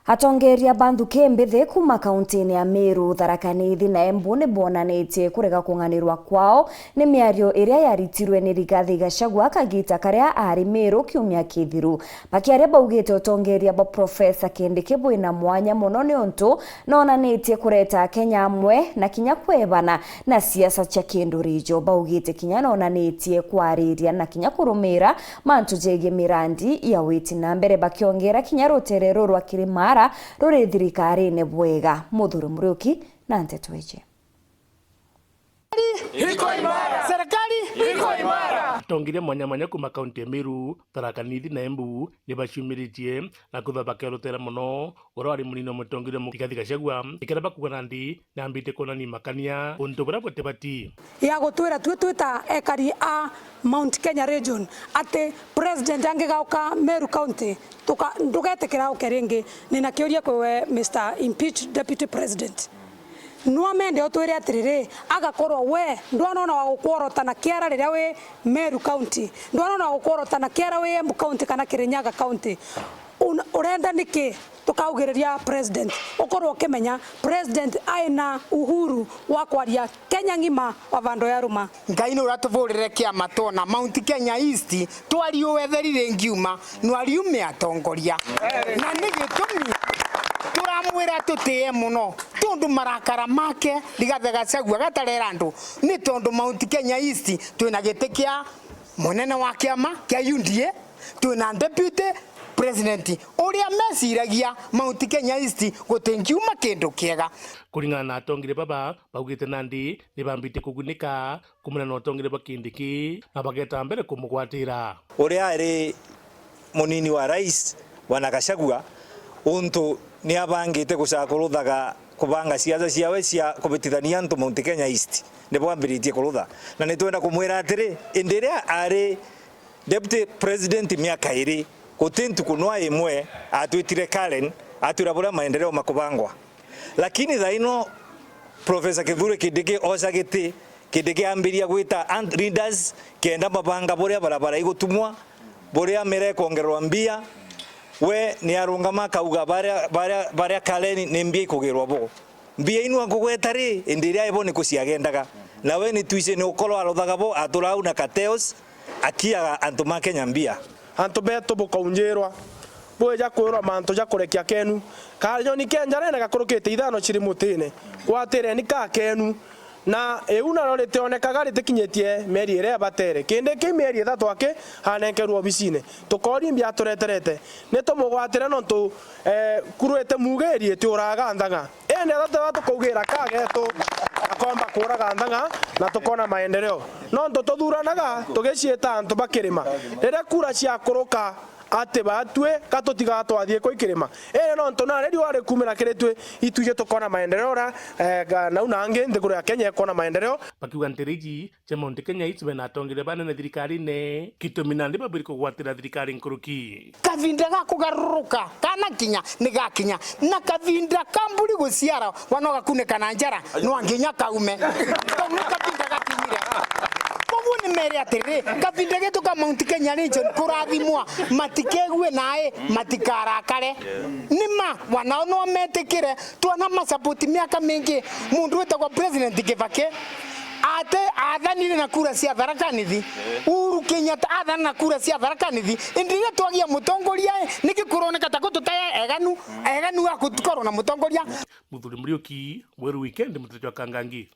Atongeria Bandhuke Mbithe kuma kauntini ya Meru, Tharaka Nithi na Embu ni bonanitie kurega kunganirwa kwao ni miario iria yaritirwe ni Rigathi Gachagua kagita karia ari Meru kiumia kithiru. Bakiaria baugite utongeria ba Profesa Kindiki bwina mwanya muno ni untu nonanitie kureta Kenya amwe na kinya kwebana na siasa cia kindurijo. Baugite kinya nonanitie kwariria na kinya kurumira mantu jege mirandi ya witi na mbere, bakiongera kinya ruterero rwa Kirimara ruri thirikari-ini bwega. Muthuri Muriuki na Nteto Eje. Iko imara. Serikali iko imara. Tongiria mwanya kuma kaunti ya Meru, Tharaka Nithi na Embu ni bacumiritie na kutha bakerutera muno ura ari munino mutongiria Rigathi Gachagua ikira bakugana ndi na ambite konani makania untu bura bote bati ya gutwira twita ekari a Mount Kenya region ate president angegauka Meru county ndugetekera ukeringi nina kiuria kwe Mr. Impeached Deputy President no mende otwire atiriri agakorwo we ndwanona wa gukworota na kiara riria we Meru county ndwanona wa gukworota na kiara we Embu county kana Kirinyaga county urenda niki tukaugereria president ukorwo kimenya president aina uhuru wa kwaria Kenya ngima wa vando ya ruma ngai no ratuvurire kiama tona Mount Kenya East twariu wetherire ngiuma no ariume atongoria na nigitumi turamwira tutie muno tondu marakara make Rigathi Gachagua gatarera andu ni tondu Mount Kenya East twina gitikia munene wa kiama kia UDA twina deputy president uria mesiragia Mount Kenya East gutengiuma kindu kiega kuringana na atongire baba baugite nandi ni bambite kugunika kumana na atongire bakindiki na bageta mbere kumugwatira uria ari munini wa rais Bwana Gachagua untu ni abangite gucakuruthaga kubanga siasa ciawe cia kubitithania antu Mount Kenya East ni bwambiritie kurutha na ni twenda kumwira atiri indiria ari deputy president miaka iri kutintu kunwa imwe atwitire Karen atwira bura maendeleo makubangwa lakini thaino Profesa Kithure Kindiki ocagiti Kindiki ambiria gwita leaders kenda mabanga buria barabara igutumwa buria mere kongerwa mbia we ni arungama kauga baria Karen ni mbia ikugirwa bo mbia inu akugwetari indiria ibo ni kuciagendaga na we ni tuice ni ukorwa arothaga bo aturau na kateos akiaga antu ma Kenya mbia antu beto bukaunjirwa bweja kwirwa mantu ja kurekia kenu kanyo ni kenjare na gakurukite ithano ciri mutine gwatire ni ka kenu na euna rorite onekaga ritikinyetie meri ire batere kinde ki meri ithatu ake hanenkerwo obicine tukori mbia tureterete ni tumugwatire no tu kuruete mugerie ti uraga ndanga ene thatu kugira kageto akomba kuraga ndanga na tukona maendeleo no ndo tuthuranaga tugicieta antu bakirima rire kura cia kuruka ate batwe katotiga twathie ko ikirima no ntona redi wale kumira kiretwe ituje tukona maendeleo na unange ndikuru ya Kenya ikona maendeleo bakiuga ntiriji cha Mount Kenya East bena atongire bana na thirikari ne kitumina ndi babiri kugwatira thirikari nkuruki kavinda gakugaruruka kana kinya ni gakinya na kavinda kamburi guciara wanoga kunekana njara no anginya kaume kavinda gakinyire ni mere atiri kavinda getu ka Mount Kenya region kurathimwa matikegue nae matikarakare nima wanaono metekire tuana masapoti miaka mingi mundu wetagwa president Kibaki ate athanire na kura cia Tharaka Nithi Uhuru Kenyatta athana na kura cia Tharaka Nithi indiria twagia mutongoria nikikuroneka ta gututaya eganu akutukorwo na mutongoria Muthuri Muriuki Mweru Weekend Mutete wa Kangangi.